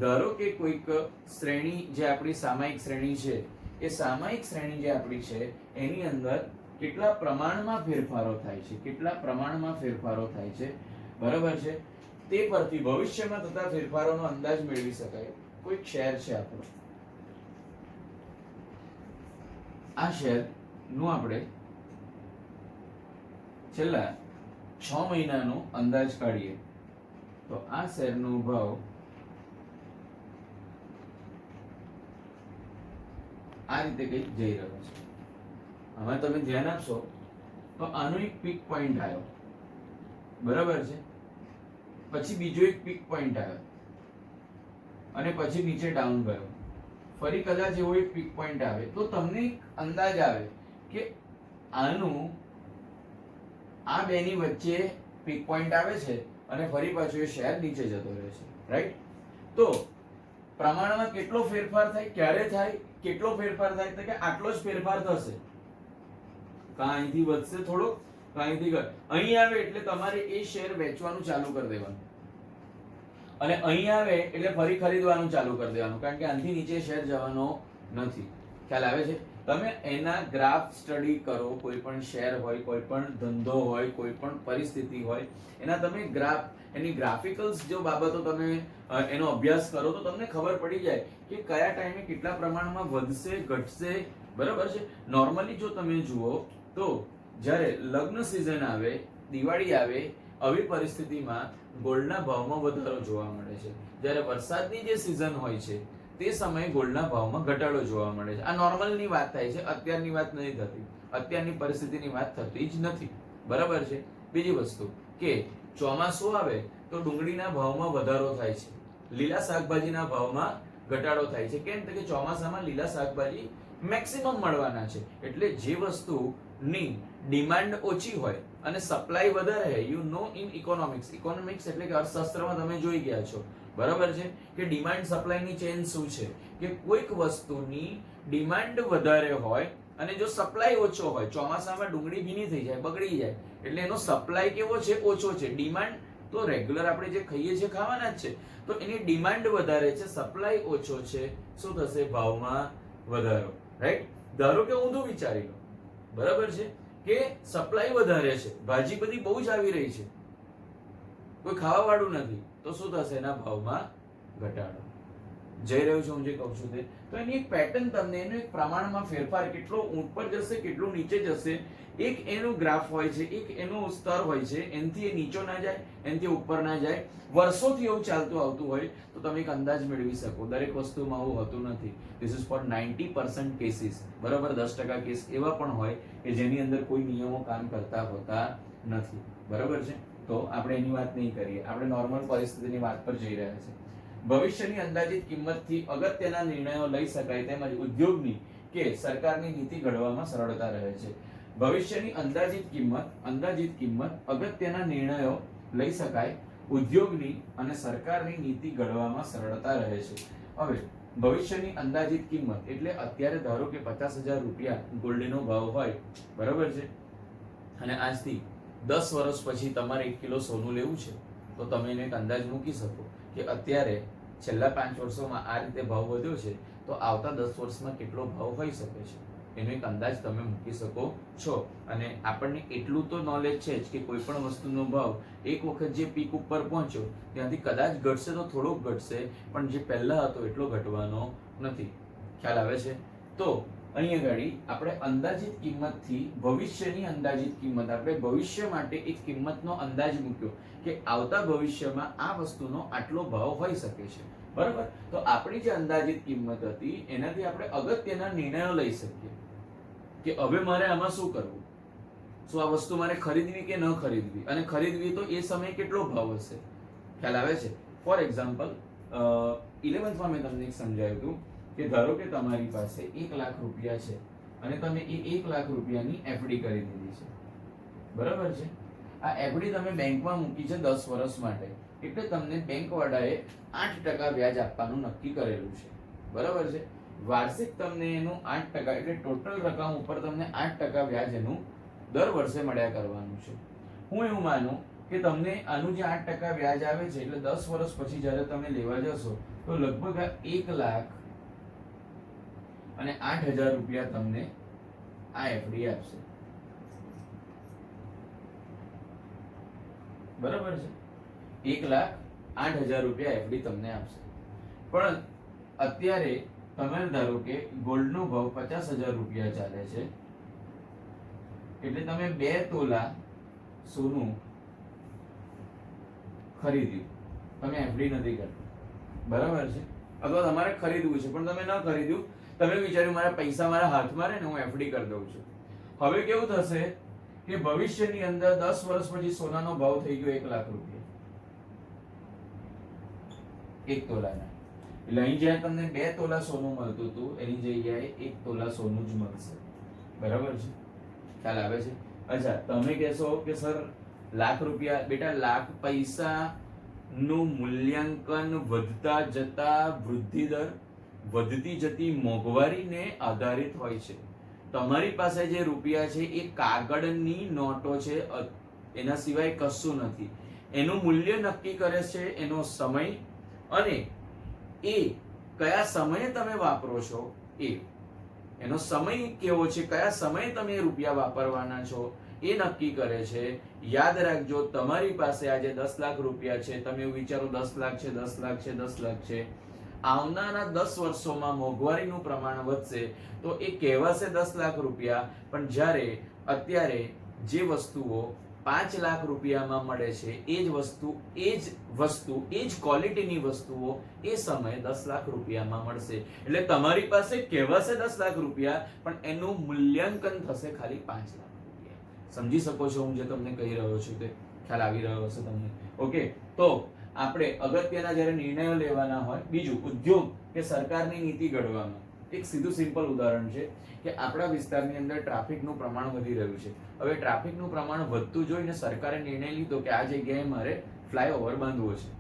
ધારો કે કોઈક શ્રેણી જે આપણી સામયિક શ્રેણી છે, એ સામયિક શ્રેણી જે આપણી છે એની અંદર કેટલા પ્રમાણમાં ફેરફારો થાય છે, કેટલા પ્રમાણમાં ફેરફારો થાય છે, બરાબર છે, તે પરથી ભવિષ્યમાં થતા ફેરફારોનો અંદાજ મેળવી શકાય. કોઈક શેર છે આપણો, આ શેર નું આપણે છેલ્લા 6 મહિનાનો અંદાજ કાઢીએ તો આ શેરનો ભાવ આ રીતે કઈ જઈ રહ્યો છે. હવે તમે ધ્યાન આપશો તો આનો એક પીક પોઈન્ટ આવ્યો, બરાબર છે, પછી બીજો એક પીક પોઈન્ટ આવ્યો અને પછી નીચે ડાઉન ગયો, ફરી કદાચ એવો એક પીક પોઈન્ટ આવે તો તમને એક અંદાજ આવે કે આનું આ બેની વચ્ચે પીક પોઈન્ટ આવે છે અને ફરી પાછું એ શેર નીચે જતો રહે છે, રાઈટ? તો પ્રમાણમાં કેટલો ફેરફાર થાય, ક્યારે થાય, કેટલો ફેરફાર થાય, તો કે આટલો જ ફેરફાર થશે. કાંઈથી વધશે થોડો, કાંઈથી ઘટ. અહીં આવે એટલે તમારે એ શેર વેચવાનું ચાલુ કરી દેવાનું અને અહીં આવે એટલે ફરી ખરીદવાનું ચાલુ કરી દેવાનું, કારણ કે આનાથી નીચે શેર જવાનો નથી. ખ્યાલ આવે છે? તમે એના ગ્રાફ સ્ટડી કરો, કોઈ પણ શેર હોય, કોઈ પણ ધંધો હોય, કોઈ પણ પરિસ્થિતિ હોય, એના તમે ગ્રાફ, એની ગ્રાફિકલ્સ જો બાબતો તમે એનો અભ્યાસ કરો તો તમને ખબર પડી જાય કે કયા ટાઈમે કેટલા પ્રમાણમાં વધશે, ઘટશે, બરાબર છે. નોર્મલી જો તમે જુઓ તો જ્યારે લગ્ન સિઝન આવે, દિવાળી આવે, આવી પરિસ્થિતિમાં ગોલ્ડના ભાવમાં વધારો જોવા મળે છે. જ્યારે વરસાદની જે સિઝન હોય છે તે સમયે ગોલ્ડના ભાવમાં ઘટાડો જોવા મળે છે. આ નોર્મલની વાત થાય છે, અત્યારની વાત નથી થતી, અત્યારની પરિસ્થિતિની વાત થતી જ નથી, બરાબર છે. બીજી વસ્તુ કે ચોમાસું આવે તો ડુંગળીના ભાવમાં વધારો થાય છે, લીલા શાકભાજીના ભાવમાં ઘટાડો થાય છે. કેમ? કે ચોમાસામાં લીલા શાકભાજી મેક્સિમમ મળવાના છે, એટલે જે વસ્તુની ડિમાન્ડ ઓછી હોય અને સપ્લાય વધારે હોય, you know in economics, economics એટલે કે અર્થશાસ્ત્રમાં તમે જોઈ ગયા છો, બરાબર છે, કે ડિમાન્ડ સપ્લાયની ચેન શું છે, કે કોઈક વસ્તુની ડિમાન્ડ વધારે હોય અને જો સપ્લાય ઓછો હોય, ચોમાસામાં ડુંગળી ભીની થઈ જાય, બગડી જાય, એટલે એનો સપ્લાય કેવો છે, ઓછો છે. ડિમાન્ડ તો રેગ્યુલર આપણે જે ખાઈએ છીએ ખાવાના જ છે, તો એની ડિમાન્ડ વધારે છે, સપ્લાય ઓછો છે, શું થશે? ભાવમાં વધારો, રાઈટ? ધારો કે ઊંધું વિચારી લો, બરાબર છે, કે સપ્લાય વધારે છે, ભાજી બધી બહુ જ આવી રહી છે, કોઈ ખાવા વાળું નથી, તો શું થશે? એના ભાવમાં ઘટાડો. જઈ રહ્યો છું હું જે કહું છું તે. તો એની એક પેટર્ન તમને, એનો એક પ્રમાણમાં ફેરફાર, કેટલો ઉપર જશે, કેટલું નીચે જશે, એક એનું ગ્રાફ હોય છે, એક એનું સ્તર હોય છે, એનથી એ નીચો ના જાય, એનથી ઉપર ના જાય. વર્ષોથી એવું ચાલતું આવતું હોય તો તમે એક અંદાજ મેળવી શકો. દરેક વસ્તુમાં આવું હોતું નથી. ધીસ ઇઝ ફોર 90% કેસીસ, બરાબર? 10% કેસ એવા પણ હોય કે જેની અંદર કોઈ નિયમો કામ કરતા હોતા નથી, બરાબર છે. તો આપણે એની વાત નહીં કરીએ, આપણે નોર્મલ પરિસ્થિતિની વાત પર જઈ રહ્યા છે. ભવિષ્યની અંદાજિત કિંમતથી અગત્યના નિર્ણયો લઈ શકાય, તેમજ ઉદ્યોગની કે સરકારની નીતિ ઘડવામાં સરળતા રહે છે. ભવિષ્યની અંદાજિત કિંમત અગત્યના નિર્ણયો લઈ શકાય, ઉદ્યોગની અને સરકારની નીતિ ઘડવામાં સરળતા રહે છે. હવે ભવિષ્યની અંદાજિત કિંમત એટલે અત્યારે ધારો કે 50,000 રૂપિયા ગોલ્ડનો ભાવ હોય, બરાબર છે, અને આજથી 10 વર્ષ પછી તમારે 1 કિલો સોનું લેવું છે, તો તમે એને એક અંદાજ મૂકી શકો કે અત્યારે છેલ્લા 5 વર્ષોમાં આ રીતે ભાવ વધ્યો છે, તો આવતા 10 વર્ષમાં કેટલો ભાવ હોઈ શકે છે, એનો એક અંદાજ તમે મૂકી શકો છો. અને આપણને એટલું તો નોલેજ છે જ કે કોઈ પણ વસ્તુનો ભાવ એક વખત જે પીક ઉપર પહોંચ્યો ત્યાંથી કદાચ ઘટશે તો થોડોક ઘટશે, પણ જે પહેલા હતો એટલો ઘટવાનો નથી. ખ્યાલ આવે છે? તો અહીંયા ગાડી આપણે અંદાજિત કિંમતથી ભવિષ્યની અંદાજિત કિંમત, આપણે ભવિષ્ય માટે એક કિંમતનો અંદાજ મૂક્યો કે આવતા ભવિષ્યમાં આ વસ્તુનો આટલો ભાવ હોઈ શકે છે, બરાબર? તો આપણી જે અંદાજિત કિંમત હતી એનાથી આપણે અગત્યના નિર્ણયો લઈ શકીએ કે હવે મારે આમાં શું કરવું. શું આ વસ્તુ મારે ખરીદવી કે ન ખરીદવી, અને ખરીદવી તો એ સમયે કેટલો ભાવ હશે, ખ્યાલ આવે છે? ફોર એક્ઝામ્પલ 11th મેં તમને સમજાવ્યું હતું કે ધારો કે તમારી પાસે 1 લાખ રૂપિયા છે અને તમે એ 1 લાખ રૂપિયાની એફડી કરી દીધી છે, બરાબર છે? આ એફડી તમે બેંકમાં મૂકી છે 10 વર્ષ માટે, એટલે તમને બેંક વાળાએ 8% વ્યાજ આપવાનું નક્કી કરેલું છે, બરાબર છે? વાર્ષિક તમને એનું 8% એટલે ટોટલ રકમ ઉપર તમને 8% વ્યાજ એનું દર વર્ષે મળ્યા કરવાનું છે. હું એવું માનું કે તમને આનું જે 8% વ્યાજ આવે છે એટલે 10 વર્ષ પછી જ્યારે તમે લેવા જશો તો લગભગ 1 લાખ અને 8,000 રૂપિયા તમને આ એફડી આપશે, બરાબર છે? 1,08,000 રૂપિયા એફડી તમને આપશે. પણ અત્યારે તમે ધારો કે ગોલ્ડનો ભાવ 50,000 રૂપિયા ચાલે છે, એટલે તમે 2 તોલા સોનું ખરીદ્યું, તમે એફડી નથી કરતા, બરાબર છે? અથવા તમારે ખરીદવું છે પણ તમે ન ખરીદ્યું, તમે વિચાર્યું મારા પૈસા મારા હાથમાં રહે ને હું એફડી કરી દઉં છું. હવે કેવું થશે કે ભવિષ્યની અંદર 10 વર્ષ પછી સોનાનો ભાવ થઈ ગયો 1 લાખ રૂપિયા 1 તોલાના, એટલે અહીં જ્યાં તમને 2 તોલા સોનું મળતું હતું એની જગ્યાએ 1 તોલા સોનું જ મળશે, બરાબર છે? ખ્યાલ આવે છે? અચ્છા, તમે કહેશો કે સર લાખ રૂપિયા, બેટા લાખ પૈસા નું મૂલ્યાંકન વધતા જતા વૃદ્ધિ દર, વધતી જતી મોંઘવારીને આધારિત હોય છે. તમારી પાસે જે રૂપિયા છે એ કાગળની નોટો છે, એના સિવાય કશું નથી. એનું મૂલ્ય નક્કી કરે છે એનો સમય, અને એ કયા સમયે તમે વાપરો છો, એનો સમય કેવો છે, કયા સમયે તમે રૂપિયા વાપરવાના છો એ નક્કી કરે છે. યાદ રાખજો, તમારી પાસે આજે 10 લાખ રૂપિયા છે, તમે એવું વિચારો 10 લાખ છે, 10 લાખ છે, 10 લાખ છે, આવનારા 10 વર્ષોમાં મોંઘવારીનું પ્રમાણ વધશે તો એ કહેવાશે 10 લાખ રૂપિયા, પણ જ્યારે અત્યારે જે વસ્તુઓ 5 લાખ રૂપિયામાં મળે છે એ જ વસ્તુ એ જ ક્વોલિટીની વસ્તુઓ એ સમયે 10 લાખ રૂપિયામાં મળશે. એટલે તમારી પાસે કહેવાશે 10 લાખ રૂપિયા, પણ એનું મૂલ્યાંકન થશે ખાલી 5 લાખ રૂપિયા. સમજી શકો છો હું જે તમને કહી રહ્યો છું તે? ખ્યાલ આવી રહ્યો હશે તમને? ઓકે, તો આપણે અગત્યના જ્યારે નિર્ણયો લેવાના હોય, બીજું ઉદ્યોગ કે સરકારની નીતિ ઘડવામાં એક સીધું સિમ્પલ ઉદાહરણ છે કે આપણા વિસ્તારની અંદર ટ્રાફિકનું પ્રમાણ વધી રહ્યું છે. હવે ટ્રાફિકનું પ્રમાણ વધતું જોઈને સરકારે નિર્ણય લીધો કે આ જગ્યાએ મારે ફ્લાયઓવર બાંધવો છે,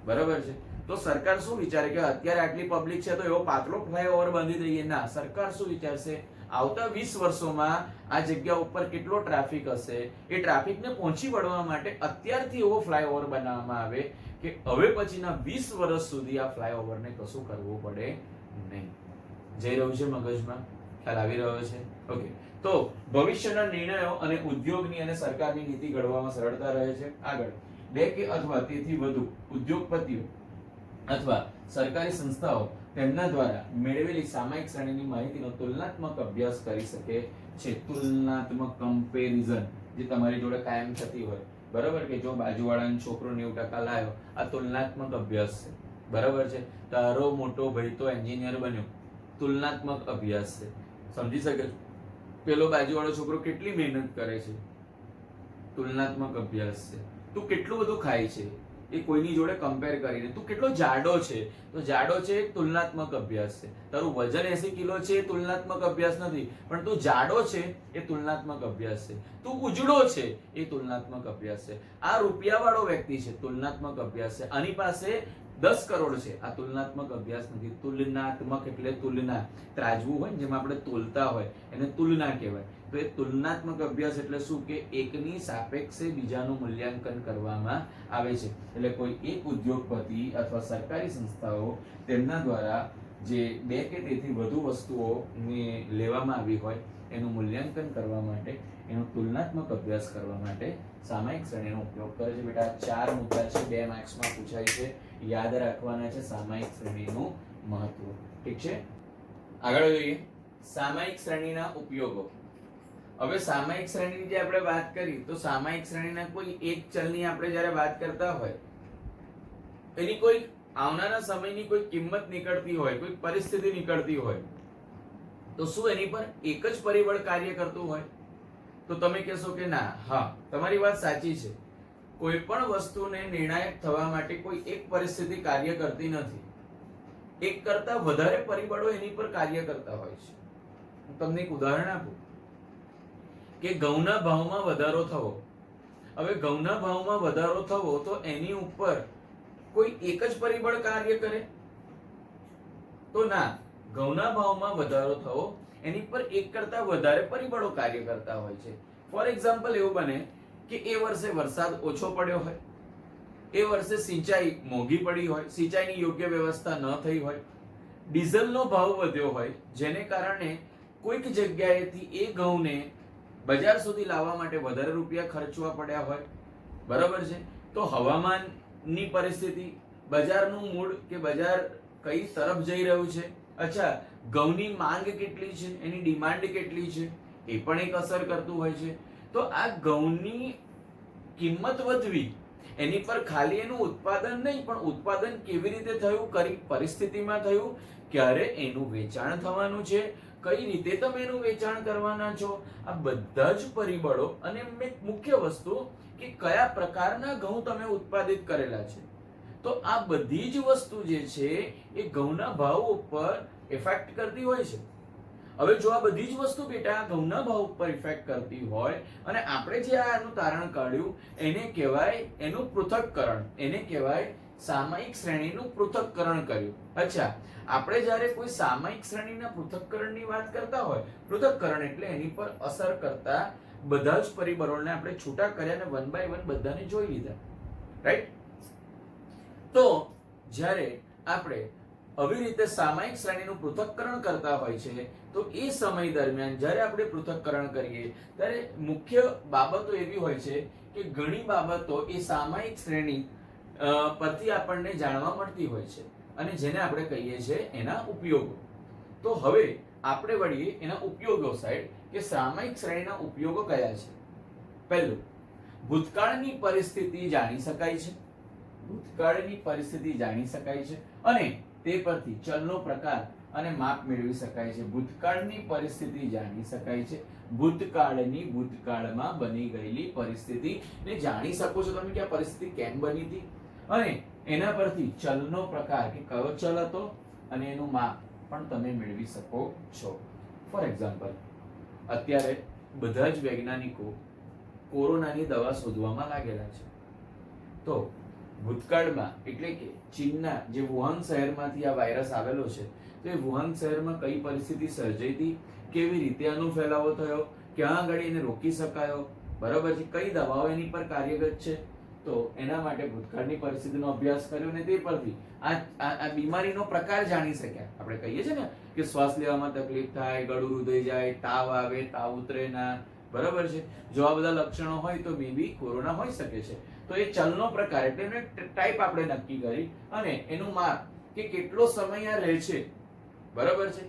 બરાબર છે? તો સરકાર શું વિચારે કે અત્યારે આટલી પબ્લિક છે તો એવો પાતળો ફ્લાયઓવર બાંધી દઈએ? ના, સરકાર શું વિચારશે, આવતા 20 વર્ષોમાં આ જગ્યા ઉપર કેટલો ટ્રાફિક હશે, એ ટ્રાફિકને પહોંચી વળવા માટે અત્યારથી એવો ફ્લાયઓવર બનાવવામાં આવે કે હવે પછીના 20 વર્ષ સુધી આ ફ્લાયઓવરને કશું કરવું પડે નહીં. જઈ રહ્યું છે મગજમાં? ખ્યાલ આવી રહ્યો છે? ઓકે, તો ભવિષ્યના નિર્ણયો અને ઉદ્યોગની અને સરકારની નીતિ ઘડવામાં સરળતા રહે છે. આગળ, 2 કે અથવા તેથી વધુ ઉદ્યોગપતિઓ અથવા સરકારી સંસ્થાઓ તેમના દ્વારા મેળવેલી સામાયિક શ્રેણીની માહિતીનો તુલનાત્મક અભ્યાસ કરી શકે છે. તુલનાત્મક કમ્પેરિઝન જે તમારી જોડે કાયમ થતી હોય, બરાબર? કે જો બાજુવાળાનો છોકરો 90% લાવ્યો, આ તુલનાત્મક અભ્યાસ છે, બરાબર છે? તારો મોટો ભાઈ તો એન્જિનિયર બન્યો, તુલનાત્મક અભ્યાસ છે. સમજી શકે? પેલો બાજુવાળો છોકરો કેટલી મહેનત કરે છે, તુલનાત્મક અભ્યાસ છે. તું કેટલું બધું ખાય છે એ કોઈની જોડે કમ્પેર કરીને, તું કેટલો જાડો છે તો જાડો છે, એક તુલનાત્મક અભ્યાસ છે. તારું વજન 80 કિલો છે એ તુલનાત્મક અભ્યાસ નથી, પણ તું જાડો છે એ તુલનાત્મક અભ્યાસ છે. તું ઉજળો છે એ તુલનાત્મક અભ્યાસ છે. આ રૂપિયાવાળો વ્યક્તિ છે, તુલનાત્મક અભ્યાસ છે. આની પાસે 10 કરોડ છે, આ તુલનાત્મક અભ્યાસ નથી. તુલનાત્મક એટલે તુલના, ત્રાજવું હોય ને જેમાં આપણે તોલતા હોય એને તુલના કહેવાય. તો એ તુલનાત્મક અભ્યાસ એટલે શું કે એકની સાપેક્ષે બીજાનું મૂલ્યાંકન કરવામાં આવે છે. એટલે કોઈ એક ઉદ્યોગપતિ અથવા સરકારી સંસ્થાઓ તેમના દ્વારા જે 2 કે તેથી વધુ વસ્તુઓ લેવામાં આવી હોય એનું મૂલ્યાંકન કરવા માટે, એનો તુલનાત્મક અભ્યાસ કરવા માટે સામાયિક શ્રેણીનો ઉપયોગ કરે છે. બેટા 4 મુદ્દા છે, 2 માર્ક્સમાં પૂછાય છે, યાદ રાખવાના છે સામાયિક શ્રેણીનું મહત્વ. ઠીક છે, આગળ જોઈએ સામાયિક શ્રેણીના ઉપયોગો. હવે સામાયિક શ્રેણીની જે આપણે વાત કરી, તો સામાયિક શ્રેણીના કોઈ એક ચલની આપણે જ્યારે વાત કરતા હોય, એની કોઈ આવનારા સમયની કોઈ કિંમત નીકળતી હોય, કોઈ પરિસ્થિતિ નીકળતી હોય, તો શું એની પર એક જ પરિબળ કાર્ય કરતું હોય? તો તમે કહેશો કે ના, હા તમારી વાત સાચી છે, કોઈ પણ વસ્તુને નિર્ણાયક થવા માટે કોઈ એક પરિસ્થિતિ કાર્ય કરતી નથી, એક કરતા વધારે પરિબળો એની પર કાર્ય કરતા હોય છે. હું તમને એક ઉદાહરણ આપું કે ઘઉંના ભાવમાં વધારો થવો. હવે ઘઉંના ભાવમાં વધારો થવો તો એની ઉપર કોઈ એક જ પરિબળ કાર્ય કરે? તો ના, ઘઉંના ભાવમાં વધારો થવો એની પર એક કરતા વધારે પરિબળો કાર્ય કરતા હોય છે. ફોર એક્ઝામ્પલ એવું બને કે એ વર્ષે વરસાદ ઓછો પડ્યો હોય, એ વર્ષે સિંચાઈ મોંઘી પડી હોય, સિંચાઈની યોગ્ય વ્યવસ્થા ન થઈ હોય, ડીઝલનો ભાવ વધ્યો હોય, જેને કારણે કોઈક જગ્યાએથી એ ઘઉંને બજાર સુધી લાવવા માટે વધારે રૂપિયા ખર્ચવા પડ્યા હોય, બરાબર છે. તો હવામાનની પરિસ્થિતિ, બજારનું મૂડ કે બજાર કઈ તરફ જઈ રહ્યું છે, અચ્છા ઘઉંની માંગ કેટલી છે, એની ડિમાન્ડ કેટલી છે, એ પણ એક અસર કરતું હોય છે. તો આ ઘઉંની કિંમત વધવી એની પર ખાલી એનું ઉત્પાદન નહીં, પણ ઉત્પાદન કેવી રીતે થયું, કઈ પરિસ્થિતિમાં થયું, ક્યારે એનું વેચાણ થવાનું છે, કઈ રીતે તમે એનું વેચાણ કરવાના છો, આ બધા જ પરિબળો, અને મુખ્ય વસ્તુ કે કયા પ્રકારના ઘઉં તમે ઉત્પાદિત કરેલા છે. તો આ બધી જ વસ્તુ જે છે એ ઘઉંના ભાવ ઉપર ઇફેક્ટ કરતી હોય છે. હવે જો આ બધી જ વસ્તુ બેટા ઘઉંના ભાવ ઉપર ઇફેક્ટ કરતી હોય અને આપણે જે આનું તારણ કાઢ્યું એને કહેવાય એનું પૃથક્કરણ, એને કહેવાય સામયિક શ્રેણીનું પૃથક્કરણ કર્યું. અચ્છા, આપણે જ્યારે કોઈ સામયિક શ્રેણીના પૃથક્કરણની વાત કરતા હોય, પૃથક્કરણ એટલે એની પર અસર કરતા બધા જ પરિબળોને આપણે છૂટા કર્યા અને વન બાય વન બધાને જોઈ લીધા, રાઈટ? તો જ્યારે આપણે આવી રીતે સામયિક શ્રેણીનું પૃથક્કરણ કરતા હોય છે તો એ સમય દરમિયાન જ્યારે આપણે પૃથક્કરણ કરીએ ત્યારે મુખ્ય બાબતો એવી હોય છે કે ઘણી બાબતો એ સામયિક શ્રેણી પરથી આપણને જાણવા મળતી હોય છે અને જેને આપણે કહીએ છીએ એના ઉપયોગો. તો હવે આપણે વળીએ એના ઉપયોગો સાઈડ કે સામયિક શ્રેણીના ઉપયોગો કયા છે. પહેલું, ભૂતકાળની પરિસ્થિતિ જાણી શકાય છે, ભૂતકાળની પરિસ્થિતિ જાણી શકાય છે અને તે પરથી ચલનો પ્રકાર અને માપ મેળવી શકાય છે. ભૂતકાળની પરિસ્થિતિ જાણી શકાય છે, ભૂતકાળમાં બની ગયેલી પરિસ્થિતિને જાણી શકો છો તમે કે આ પરિસ્થિતિ કેમ બની હતી, અને એના પરથી ચલનો પ્રકાર કે કયો ચલ હતો અને એનું માપ પણ તમે મેળવી શકો છો. ફોર એક્ઝામ્પલ, અત્યારે બધા જ વૈજ્ઞાનિકો કોરોનાની દવા શોધવામાં લાગેલા છે. તો ભૂતકાળમાં એટલે કે ચીનના જે વુહાન શહેરમાંથી આ વાયરસ આવેલો છે તો એ વુહાન શહેરમાં કઈ પરિસ્થિતિ સર્જાઈ હતી, કેવી રીતે આનો ફેલાવો થયો, ક્યાં આગળ એને રોકી શકાયો, બરાબર છે, કઈ દવાઓ એની પર કાર્યરત છે. તો એના માટે ભૂતકાળની પરિસ્થિતિનો અભ્યાસ કર્યો અને તે પરથી આ બીમારીનો પ્રકાર જાણી શક્યા. આપણે કહીએ છીએ ને કે શ્વાસ લેવામાં તકલીફ થાય, ગળું રૂધાઈ જાય, તાવ આવે, તાવ ઉતરે ના, બરાબર છે. જો આ બધા લક્ષણો હોય તો મે બી કોરોના હોઈ શકે છે. તો એ ચલનો પ્રકાર એટલે એને ટાઈપ આપણે નક્કી કરી અને એનું માપ કે કેટલો સમય આ રહે છે, બરાબર છે,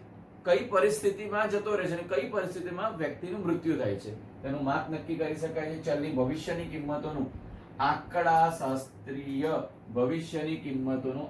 કઈ પરિસ્થિતિમાં જતો રહે છે અને કઈ પરિસ્થિતિમાં વ્યક્તિનું મૃત્યુ થાય છે, તેનું માપ નક્કી કરી શકાય છે. ચલની ભવિષ્યની કિંમતોનું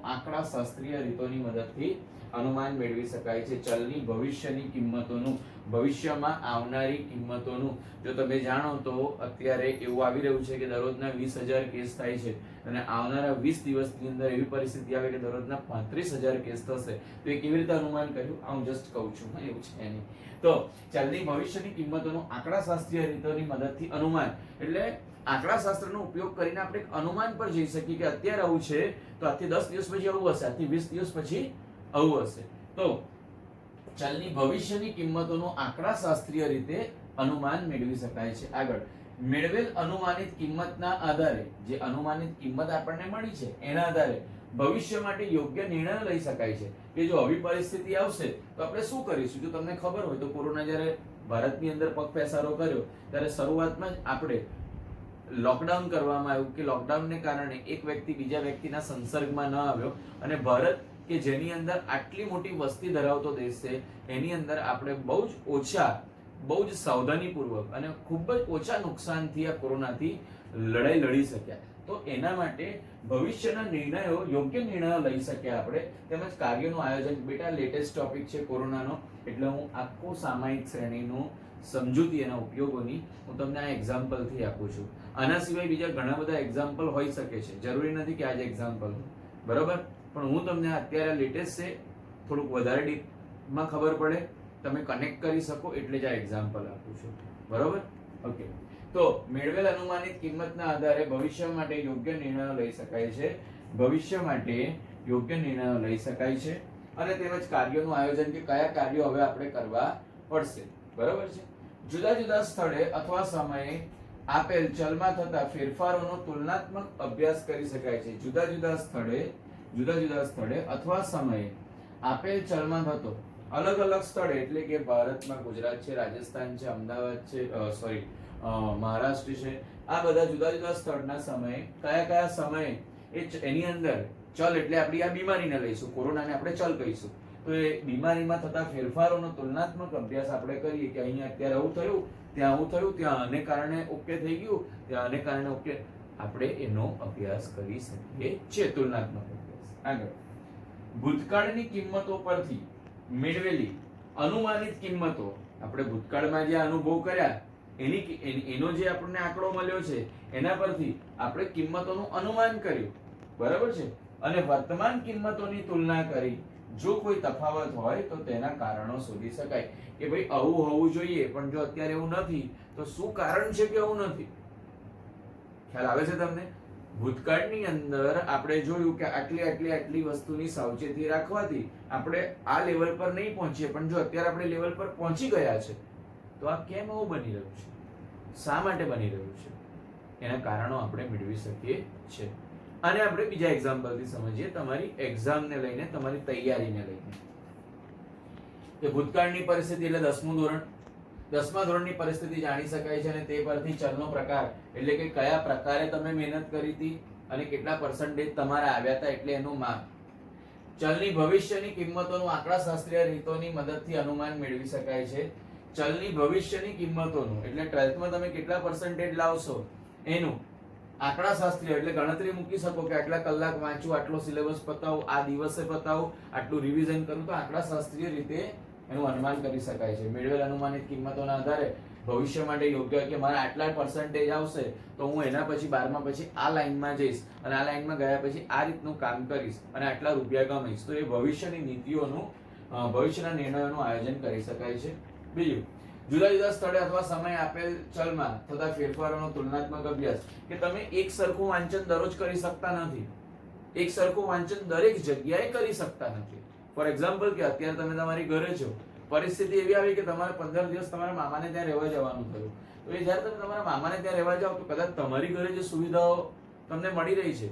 આંકડાશાસ્ત્રીય રીતોની મદદથી અનુમાન મેળવી શકાય છે. ચલની ભવિષ્યની કિંમતોનું, ભવિષ્યમાં આવનારી કિંમતોનું, જો તમે જાણો તો અત્યારે એવું આવી રહ્યું છે કે દરરોજના 20,000 કેસ થાય છે અને આવનારા 20 દિવસની અંદર એવી પરિસ્થિતિ આવે કે દરરોજના 35,000 કેસ થશે. તો એ કેવી રીતે અનુમાન કર્યું હું જસ્ટ કહું છું, એવું છે નહીં. તો ચલની ભવિષ્યની કિંમતોનું આંકડાશાસ્ત્રીય રીતોની મદદથી અનુમાન એટલે આંકડાશાસ્ત્રનો ઉપયોગ કરીને આપણે એક અનુમાન પર જઈ શકીએ કે અત્યારે આવું છે તો આજથી 10 દિવસ પછી આવું હશે, આજથી 20 દિવસ પછી આવું હશે. તો ચલની ભવિષ્યની કિંમતોનું આંકડાશાસ્ત્રીય રીતે અનુમાન મેળવી શકાય છે. આગળ, મેળવેલ અનુમાનિત કિંમતના આધારે, જે અનુમાનિત કિંમત આપણને મળી છે એના આધારે ભવિષ્ય માટે યોગ્ય નિર્ણય લઈ શકાય છે કે જો આવી પરિસ્થિતિ આવશે તો આપણે શું કરીશું. જો તમને ખબર હોય તો કોરોના જ્યારે ભારતની અંદર પગપેસારો કર્યો ત્યારે શરૂઆતમાં જ આપણે લોકડાઉન કરવામાં આવ્યું કે લોકડાઉનને કારણે એક વ્યક્તિ બીજા વ્યક્તિના સંસર્ગમાં ન આવ્યો અને ભારત કે જેની અંદર આટલી મોટી વસ્તી ધરાવતો દેશ છે એની અંદર આપણે બહુ જ સાવધાનીપૂર્વક અને ખૂબ જ ઓછા નુકસાનથી આ કોરોનાથી લડાઈ લડી શક્યા. તો એના માટે ભવિષ્યના નિર્ણયો, યોગ્ય નિર્ણયો લઈ શક્યા આપણે, તેમજ કાર્યનું આયોજન. બેટા લેટેસ્ટ ટોપિક છે કોરોનાનો એટલે હું આખું સામયિક શ્રેણીનું સમજૂતી એના ઉપયોગોની હું તમને આ એક્ઝામ્પલથી આપું છું. આના સિવાય બીજા ઘણા બધા એક્ઝામ્પલ હોઈ શકે છે, જરૂરી નથી કે આ જ એક્ઝામ્પલ, બરોબર, પણ હું તમને અત્યારે લેટેસ્ટ છે, થોડુંક વધારે ડીપમાં ખબર પડે, તમે કનેક્ટ કરી શકો એટલે જ આ એક્ઝામ્પલ આપું છું, બરોબર. ઓકે, તો મેળવેલ અનુમાનિત કિંમતના આધારે ભવિષ્ય માટે યોગ્ય નિર્ણયો લઈ શકાય છે. ભવિષ્ય માટે યોગ્ય નિર્ણયો લઈ શકાય છે અને તેમજ કાર્યોનું આયોજન કે કયા કાર્યો હવે આપણે કરવા પડશે, બરોબર છે. જુદા જુદા સ્થળે અથવા સમયે આપેલ ચલમાં થતા ફેરફારોનો તુલનાત્મક અભ્યાસ કરી શકાય છે. જુદા જુદા સ્થળે અથવા સમયે આપેલ ચલમાં થતો, અલગ અલગ સ્થળે એટલે કે ભારતમાં ગુજરાત છે, રાજસ્થાન છે, અમદાવાદ છે, મહારાષ્ટ્ર છે, આ બધા જુદા જુદા સ્થળના સમયે કયા સમયે એની અંદર ચલ એટલે આપણી આ બીમારીને લઈશું, કોરોનાને આપણે ચલ કહીશું, તો એ બીમારીમાં થતા ફેરફારોનો તુલનાત્મક અભ્યાસ આપણે કરીએ કે અહીંયા અત્યારે આવું થયું, ત્યાં આવું થયું, ત્યાં આને કારણે ઓકે થઈ ગયું, ત્યાં આને કારણે ઓકે, આપણે એનો અભ્યાસ કરી શકીએ છીએ, તુલનાત્મક અભ્યાસ. આગળ, ભૂતકાળની કિંમતો પરથી મેળવેલી અનુમાનિત કિંમતો, આપણે ભૂતકાળમાં જે અનુભવ કર્યા એનો જે આપણને આંકડો મળ્યો છે એના પરથી આપણે કિંમતોનું અનુમાન કર્યું, બરાબર છે, અને વર્તમાન કિંમતોની તુલના કરી જો કોઈ તફાવત હોય તો તેના કારણો શોધી શકાય કે ભાઈ આવું હોવું જોઈએ પણ જો અત્યારે એવું નથી તો શું કારણ છે કે આવું નથી. ખ્યાલ આવે છે તમને? ભૂતકાળની અંદર આપણે જોયું કે આટલી વસ્તુની સાવચેતી રાખવાથી આપણે આ લેવલ પર નહીં પહોંચીએ, પણ જો અત્યારે આપણે લેવલ પર પહોંચી ગયા છે તો આ કેમ આવું બની રહ્યું છે, શા માટે બની રહ્યું છે, એના કારણો આપણે મેળવી શકીએ છીએ. અને આપણે બીજા એક્ઝામ્પલથી સમજીએ, તમારી એક્ઝામને લઈને, તમારી તૈયારીને લઈને. કે ભૂતકાળની પરિસ્થિતિ એટલે 10મું ધોરણ, 10મા ધોરણની પરિસ્થિતિ જાણી શકાય છે અને તે પરથી ચલનો પ્રકાર એટલે કે કયા પ્રકારે તમે મહેનત કરી હતી અને કેટલા પર્સન્ટેજ તમારા આવ્યા હતા એટલે એનું માપ. ચલની ભવિષ્યની કિંમતોનું આંકડાશાસ્ત્રીય રીતોની મદદથી અનુમાન મેળવી શકાય છે. ચલની ભવિષ્યની કિંમતોનું એટલે 12થમાં તમે કેટલા પર્સન્ટેજ લાવશો એનું આંકડાશાસ્ત્રીય એટલે ગણતરી મૂકી શકો કે આટલા કલાક વાંચું, આટલો સિલેબસ પતાવું, આ દિવસે પતાવું, આટલું રિવિઝન કરું, તો આંકડાશાસ્ત્રીય રીતે એનું અનુમાન કરી શકાય છે. મેળવેલ અનુમાનિત કિંમતોના આધારે ભવિષ્ય માટે યોગ્ય કે મારા આટલા પર્સન્ટેજ આવશે તો હું એના પછી 12મા પછી આ લાઈનમાં જઈશ અને આ લાઈનમાં ગયા પછી આ રીતનું કામ કરીશ અને આટલા રૂપિયા કમાઈશ. તો એ ભવિષ્યની નીતિઓનું, ભવિષ્યના નિર્ણયોનું આયોજન કરી શકાય છે. બીજું, જુદા જુદા સ્થળે અથવા સમય આપેલ ચલમાં થતા ફેરફારોનો તુલનાત્મક અભ્યાસ કે તમે એક સરખું વાંચન દરરોજ કરી શકતા નથી, એક સરખું વાંચન દરેક જગ્યાએ કરી શકતા નથી. ફોર એક્ઝામ્પલ કે અત્યારે તમે તમારી ઘરે છો, પરિસ્થિતિ એવી આવી કે તમારે 15 દિવસ તમારા મામાને ત્યાં રહેવા જવાનું થયું, તો એ જ્યારે તમે તમારા મામાને ત્યાં રહેવા જાઓ તો કદાચ તમારી ઘરે જે સુવિધાઓ તમને મળી રહી છે,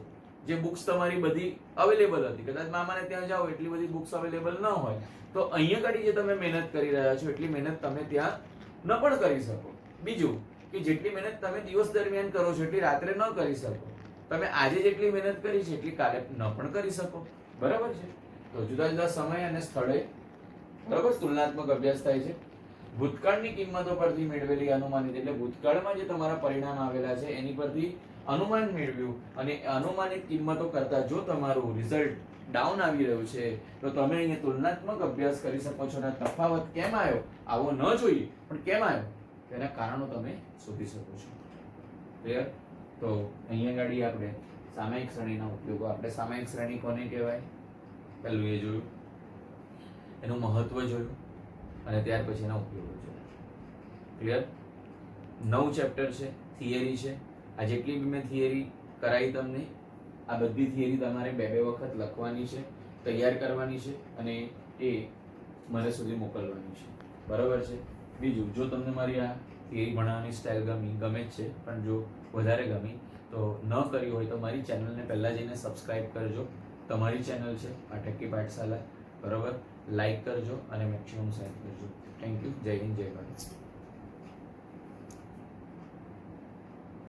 જે બુક્સ તમારી બધી અવેલેબલ હતી, કદાચ મામાને ત્યાં જાઓ એટલી બધી બુક્સ અવેલેબલ ન હોય, તો અહીંયા કાઢી જે તમે મહેનત કરી રહ્યા છો એટલી મહેનત તમે ત્યાં ન પણ કરી શકો. બીજું કે જેટલી મહેનત તમે દિવસ દરમિયાન કરો છો એટલી રાત્રે ન કરી શકો, તમે આજે જેટલી મહેનત કરી છે એટલી કાલે ન પણ કરી શકો, બરાબર છે. તો જુદા જુદા સમય અને સ્થળે બરાબર તુલનાત્મક અભ્યાસ થાય છે. ભૂતકાળની કિંમતો પરથી મેળવેલી અનુમાનિત એટલે ભૂતકાળમાં જે તમારા પરિણામ આવેલા છે એની પરથી અનુમાન મેળવ્યું અને અનુમાનિત કિંમતો કરતા જો તમારું રિઝલ્ટ ડાઉન આવી રહ્યું છે તો તમે અહીંયા તુલનાત્મક અભ્યાસ કરી શકો છો અને તફાવત કેમ આવ્યો, આવો ન જોઈએ પણ કેમ આવ્યો તેના કારણો તમે શોધી શકો છો. ક્લિયર? તો અહીંયા ગાડી આપણે સામયિક શ્રેણીના ઉપયોગો, આપણે સામયિક શ્રેણી કોને કહેવાય પહેલું એ જોયું, એનું મહત્વ જોયું અને ત્યાર પછી એના ઉપયોગો જોયા. ક્લિયર? 9 ચેપ્ટર છે, થિયરી છે. આ જેટલી બી મેં થિયરી કરાવી તમને, આ બધી થિયરી તમારે 2 વખત લખવાની છે, તૈયાર કરવાની છે અને એ મને સુધી મોકલવાની છે, બરાબર છે. બીજું, જો તમને મારી આ થિયરી ભણાવવાની સ્ટાઇલ ગમે જ છે પણ જો વધારે ગમી તો ન કરી હોય તો મારી ચેનલને પહેલાં જઈને સબસ્ક્રાઇબ કરજો. તમારી ચેનલ છે પાઠકી પાઠશાલા, બરાબર, લાઈક કરજો અને મેક્સિમમ શેર કરજો. Thank you. જય હિન્દ, જય ભારત.